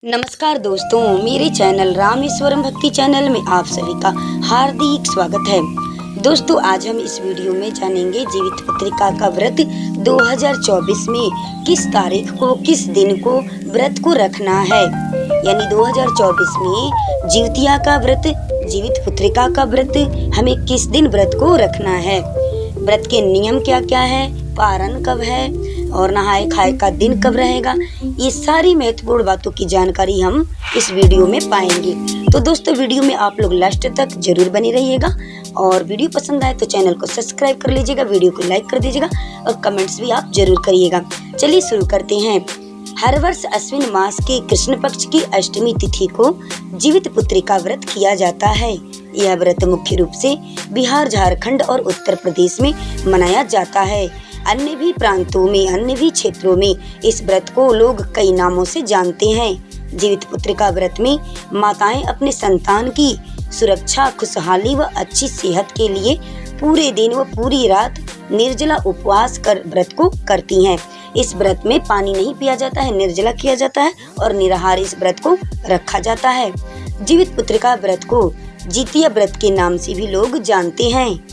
नमस्कार दोस्तों, मेरे चैनल रामेश्वरम भक्ति चैनल में आप सभी का हार्दिक स्वागत है। दोस्तों, आज हम इस वीडियो में जानेंगे जीवित पुत्रिका का व्रत 2024 में किस तारीख को किस दिन को व्रत को रखना है। यानी 2024 में जीवतिया का व्रत, जीवित पुत्रिका का व्रत हमें किस दिन व्रत को रखना है, व्रत के नियम क्या क्या है, पारण कब है और नहाए खाए का दिन कब रहेगा। ये सारी महत्वपूर्ण बातों की जानकारी हम इस वीडियो में पाएंगे। तो दोस्तों, वीडियो में आप लोग लास्ट तक जरूर बने रहिएगा और वीडियो पसंद आए तो चैनल को सब्सक्राइब कर लीजिएगा, वीडियो को लाइक कर दीजिएगा और कमेंट्स भी आप जरूर करिएगा। चलिए शुरू करते हैं। हर वर्ष अश्विन मास के कृष्ण पक्ष की अष्टमी तिथि को जीवित पुत्रिका व्रत किया जाता है। यह व्रत मुख्य रूप से बिहार, झारखंड और उत्तर प्रदेश में मनाया जाता है। अन्य भी प्रांतों में, अन्य भी क्षेत्रों में इस व्रत को लोग कई नामों से जानते हैं। जीवित पुत्रिका व्रत में माताएं अपने संतान की सुरक्षा, खुशहाली व अच्छी सेहत के लिए पूरे दिन व पूरी रात निर्जला उपवास कर व्रत को करती हैं। इस व्रत में पानी नहीं पिया जाता है, निर्जला किया जाता है और निराहार इस व्रत को रखा जाता है। जीवित पुत्रिका व्रत को जीतिया व्रत के नाम से भी लोग जानते हैं।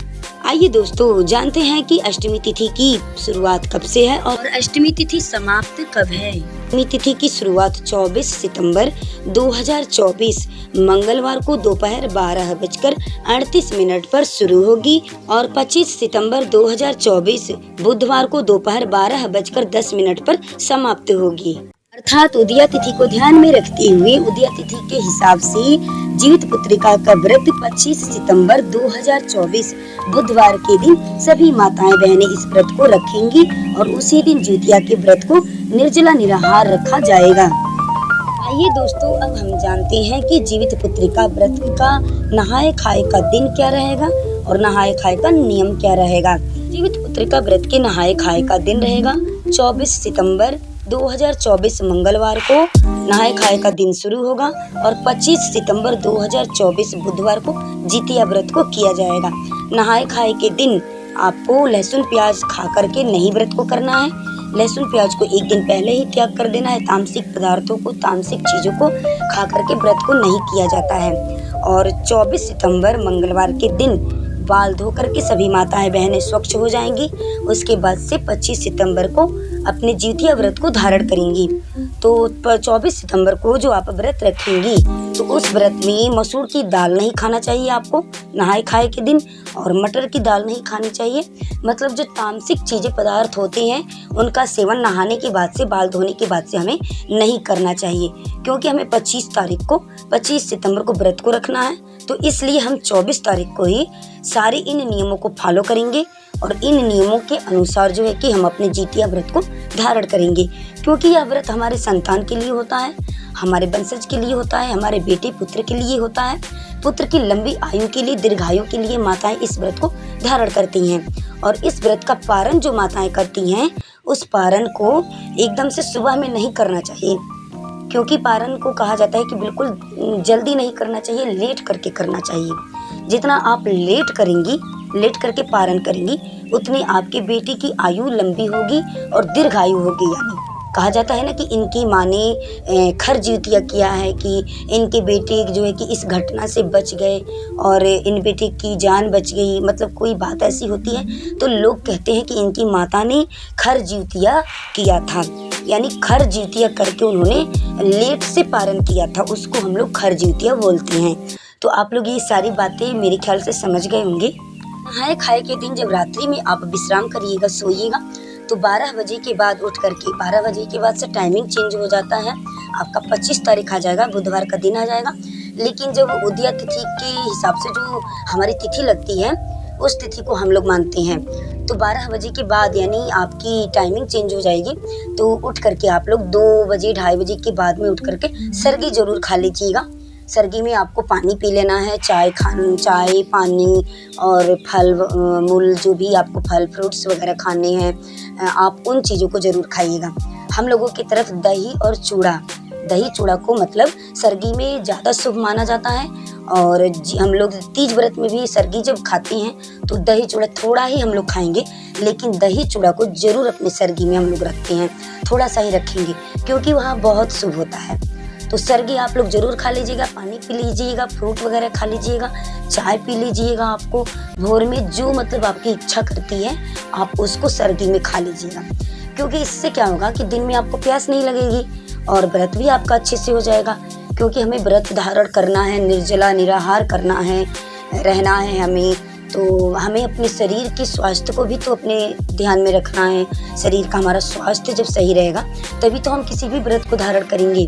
आइए दोस्तों, जानते हैं कि अष्टमी तिथि की शुरुआत कब से है और अष्टमी तिथि समाप्त कब है। अष्टमी तिथि की शुरुआत 24 सितंबर 2024 मंगलवार को दोपहर 12:38 पर शुरू होगी और 25 सितंबर 2024 बुधवार को दोपहर 12:10 पर समाप्त होगी। अर्थात उदया तिथि को ध्यान में रखते हुए उदया तिथि के हिसाब से जीवित पुत्रिका का व्रत 25 सितंबर 2024 बुधवार के दिन सभी माताएं बहनें इस व्रत को रखेंगी और उसी दिन जीवतिया के व्रत को निर्जला निराहार रखा जाएगा। आइए दोस्तों, अब हम जानते हैं कि जीवित पुत्रिका व्रत का नहाए खाए का दिन क्या रहेगा और नहाए खाए का नियम क्या रहेगा। जीवित पुत्रिका व्रत के नहाए खाए का दिन रहेगा 24 सितंबर 2024 मंगलवार को नहाए खाए का दिन शुरू होगा और 25 सितंबर 2024 बुधवार को जीतिया व्रत को किया जाएगा। नहाए खाए के दिन आपको लहसुन प्याज खा करके नहीं व्रत को करना है। लहसुन प्याज को एक दिन पहले ही त्याग कर देना है। तामसिक पदार्थों को, तामसिक चीजों को खा करके व्रत को नहीं किया जाता है। और 24 सितंबर मंगलवार के दिन बाल धो करके सभी माताएं बहनें स्वच्छ हो जाएंगी। उसके बाद से 25 सितंबर को अपने जीवतिया व्रत को धारण करेंगी। तो 24 सितंबर को जो आप व्रत रखेंगी तो उस व्रत में मसूर की दाल नहीं खाना चाहिए आपको नहाए खाए के दिन, और मटर की दाल नहीं खानी चाहिए। मतलब जो तामसिक चीजें पदार्थ होते हैं उनका सेवन नहाने के बाद से, बाल धोने के बाद से हमें नहीं करना चाहिए, क्योंकि हमें 25 सितंबर को व्रत को रखना है। तो इसलिए हम 24 तारीख को ही सारे इन नियमों को फॉलो करेंगे और इन नियमों के अनुसार जो है कि हम अपने जीतिया व्रत को धारण करेंगे, क्योंकि यह व्रत हमारे संतान के लिए होता है, हमारे वंशज के लिए होता है, हमारे बेटे पुत्र के लिए होता है। पुत्र की लंबी आयु के लिए, दीर्घायु के लिए माताएं इस व्रत को धारण करती हैं। और इस व्रत का पारण जो माताएं करती हैं उस पारण को एकदम से सुबह में नहीं करना चाहिए, क्योंकि पारण को कहा जाता है कि बिल्कुल जल्दी नहीं करना चाहिए, लेट करके करना चाहिए। जितना आप लेट करेंगी, लेट करके पारण करेंगी, उतनी आपके बेटी की आयु लंबी होगी और दीर्घायु होगी। यानी कहा जाता है ना कि इनकी माँ ने खर जीवतिया किया है कि इनके बेटे जो है कि इस घटना से बच गए और इन बेटे की जान बच गई। मतलब कोई बात ऐसी होती है तो लोग कहते हैं कि इनकी माता ने खर जीवतिया किया था, यानी खर जीवतिया करके उन्होंने लेट से पारण किया था, उसको हम लोग खर जीवतिया बोलते हैं। तो आप लोग ये सारी बातें मेरे ख्याल से समझ गए होंगे। नहाए खाए के दिन जब रात्रि में आप विश्राम करिएगा, सोइएगा, तो 12 बजे के बाद उठ करके, 12 बजे के बाद से टाइमिंग चेंज हो जाता है। आपका 25 तारीख आ जाएगा, बुधवार का दिन आ जाएगा। लेकिन जब उदया तिथि के हिसाब से जो हमारी तिथि लगती है उस तिथि को हम लोग मानते हैं, तो 12 बजे के बाद यानी आपकी टाइमिंग चेंज हो जाएगी। तो उठ करके आप लोग 2 बजे, 2:30 बजे के बाद में उठ करके सरगी जरूर खा लीजिएगा। सर्दी में आपको पानी पी लेना है, चाय, पानी और फल मूल जो भी आपको फल फ्रूट्स वगैरह खाने हैं, आप उन चीज़ों को ज़रूर खाइएगा। हम लोगों की तरफ दही और चूड़ा, दही चूड़ा को मतलब सर्दी में ज़्यादा शुभ माना जाता है। और हम लोग तीज व्रत में भी सर्दी जब खाते हैं तो दही चूड़ा थोड़ा ही हम लोग खाएंगे, लेकिन दही चूड़ा को ज़रूर अपने सर्दी में हम लोग रखते हैं, थोड़ा सा ही रखेंगे क्योंकि वहाँ बहुत शुभ होता है। तो सर्गी आप लोग ज़रूर खा लीजिएगा, पानी पी लीजिएगा, फ्रूट वगैरह खा लीजिएगा, चाय पी लीजिएगा। आपको भोर में जो मतलब आपकी इच्छा करती है आप उसको सर्गी में खा लीजिएगा, क्योंकि इससे क्या होगा कि दिन में आपको प्यास नहीं लगेगी और व्रत भी आपका अच्छे से हो जाएगा। क्योंकि हमें व्रत धारण करना है, निर्जला निराहार करना है, रहना है हमें, तो हमें अपने शरीर की स्वास्थ्य को भी तो अपने ध्यान में रखना है। शरीर का हमारा स्वास्थ्य जब सही रहेगा तभी तो हम किसी भी व्रत को धारण करेंगे।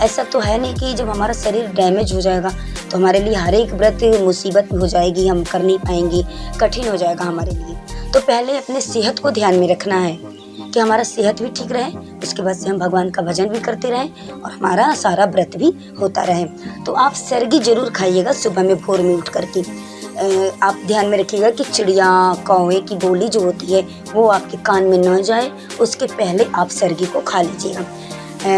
ऐसा तो है नहीं कि जब हमारा शरीर डैमेज हो जाएगा तो हमारे लिए हर एक व्रत मुसीबत हो जाएगी, हम कर नहीं पाएंगे, कठिन हो जाएगा हमारे लिए। तो पहले अपने सेहत को ध्यान में रखना है कि हमारा सेहत भी ठीक रहे, उसके बाद से हम भगवान का भजन भी करते रहें और हमारा सारा व्रत भी होता रहे। तो आप सर्गी जरूर खाइएगा सुबह में भोर में उठ करके। आप ध्यान में रखिएगा कि चिड़िया कौवे की बोली जो होती है वो आपके कान में न जाए, उसके पहले आप सर्गी को खा लीजिएगा।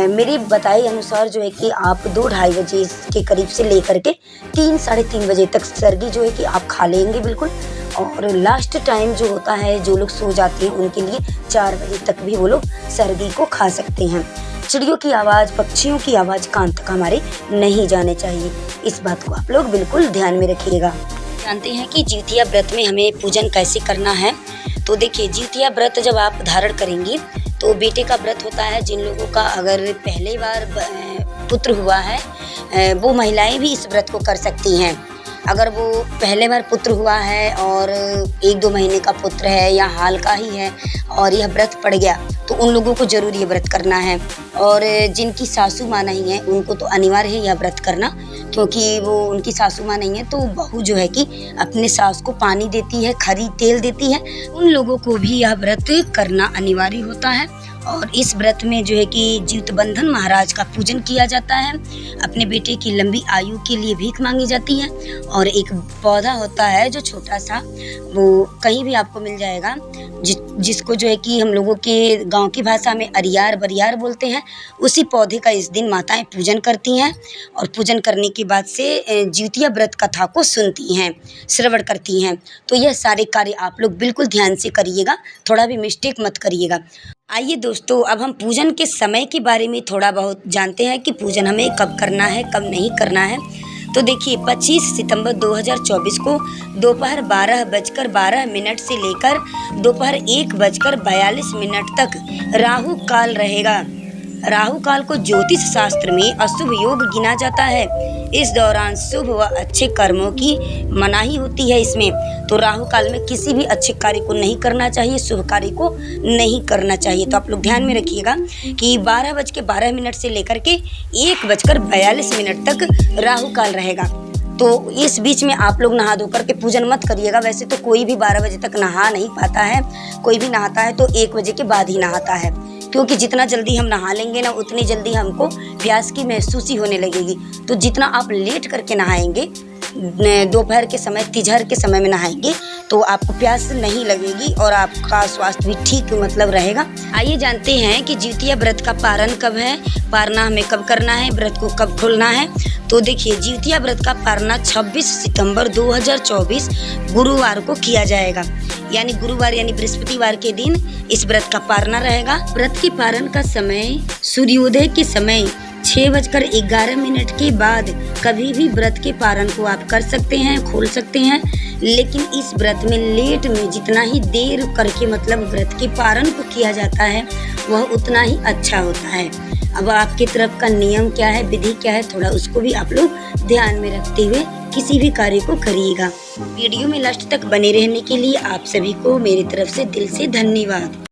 मेरे बताए अनुसार जो है कि आप 2-2:30 बजे के करीब से लेकर के 3 साढ़े 3 बजे तक सर्गी जो है कि आप खा लेंगे बिल्कुल। और लास्ट टाइम जो होता है, जो लोग सो जाते हैं उनके लिए 4 बजे तक भी वो लोग सर्गी को खा सकते हैं। चिड़ियों की आवाज़, पक्षियों की आवाज़ कान तक हमारे नहीं जाने चाहिए। इस बात को आप लोग बिल्कुल ध्यान में रखिएगा। जानते हैं कि जिउतिया व्रत में हमें पूजन कैसे करना है। तो देखिए, जिउतिया व्रत जब आप धारण करेंगी तो बेटे का व्रत होता है। जिन लोगों का अगर पहले बार पुत्र हुआ है वो महिलाएं भी इस व्रत को कर सकती हैं। अगर वो पहले बार पुत्र हुआ है और 1-2 महीने का पुत्र है या हाल का ही है और यह व्रत पड़ गया तो उन लोगों को ज़रूर ये व्रत करना है। और जिनकी सासू माँ नहीं है उनको तो अनिवार्य है यह व्रत करना, क्योंकि वो उनकी सासू माँ नहीं है तो बहू जो है कि अपने सास को पानी देती है, खरी तेल देती है, उन लोगों को भी यह व्रत करना अनिवार्य होता है। और इस व्रत में जो है कि जीतबंधन महाराज का पूजन किया जाता है। अपने बेटे की लंबी आयु के लिए भीख मांगी जाती है। और एक पौधा होता है जो छोटा सा, वो कहीं भी आपको मिल जाएगा, जिसको जो है कि हम लोगों के गांव की भाषा में अरियार बरियार बोलते हैं। उसी पौधे का इस दिन माताएं पूजन करती हैं और पूजन करने के बाद से जिउतिया व्रत कथा को सुनती हैं, श्रवण करती हैं। तो यह सारे कार्य आप लोग बिल्कुल ध्यान से करिएगा, थोड़ा भी मिस्टेक मत करिएगा। आइए दोस्तों, अब हम पूजन के समय के बारे में थोड़ा बहुत जानते हैं कि पूजन हमें कब करना है, कब नहीं करना है। तो देखिए, 25 सितंबर 2024 को दोपहर 12:12 से लेकर दोपहर 1:42 तक राहु काल रहेगा। राहु काल को ज्योतिष शास्त्र में अशुभ योग गिना जाता है। इस दौरान शुभ व अच्छे कर्मों की मनाही होती है इसमें। तो राहु काल में किसी भी अच्छे कार्य को नहीं करना चाहिए, शुभ कार्य को नहीं करना चाहिए। तो आप लोग ध्यान में रखिएगा कि 12:12 से लेकर के 1:42 तक राहु काल रहेगा। तो इस बीच में आप लोग नहा धो करके पूजन मत करिएगा। वैसे तो कोई भी 12 बजे तक नहा नहीं पाता है, कोई भी नहाता है तो 1 बजे के बाद ही नहाता है, क्योंकि जितना जल्दी हम नहा लेंगे ना उतनी जल्दी हमको प्यास की महसूस ही होने लगेगी। तो जितना आप लेट करके नहाएंगे, दोपहर के समय, तिजहर के समय में नहाएंगे तो आपको प्यास नहीं लगेगी और आपका स्वास्थ्य भी ठीक मतलब रहेगा। आइए जानते हैं कि जिउतिया व्रत का पारण कब है, पारना हमें कब करना है, व्रत को कब खोलना है। तो देखिए, जिउतिया व्रत का पारना 26 सितंबर 2024 गुरुवार को किया जाएगा। यानी गुरुवार यानी बृहस्पतिवार के दिन इस व्रत का पारना रहेगा। व्रत के पारण का समय सूर्योदय के समय 6:11 के बाद कभी भी व्रत के पारण को आप कर सकते हैं, खोल सकते हैं। लेकिन इस व्रत में लेट में जितना ही देर करके मतलब व्रत के पारण को किया जाता है वह उतना ही अच्छा होता है। अब आपकी तरफ का नियम क्या है, विधि क्या है, थोड़ा उसको भी आप लोग ध्यान में रखते हुए किसी भी कार्य को करिएगा। वीडियो में लास्ट तक बने रहने के लिए आप सभी को मेरी तरफ से दिल से धन्यवाद।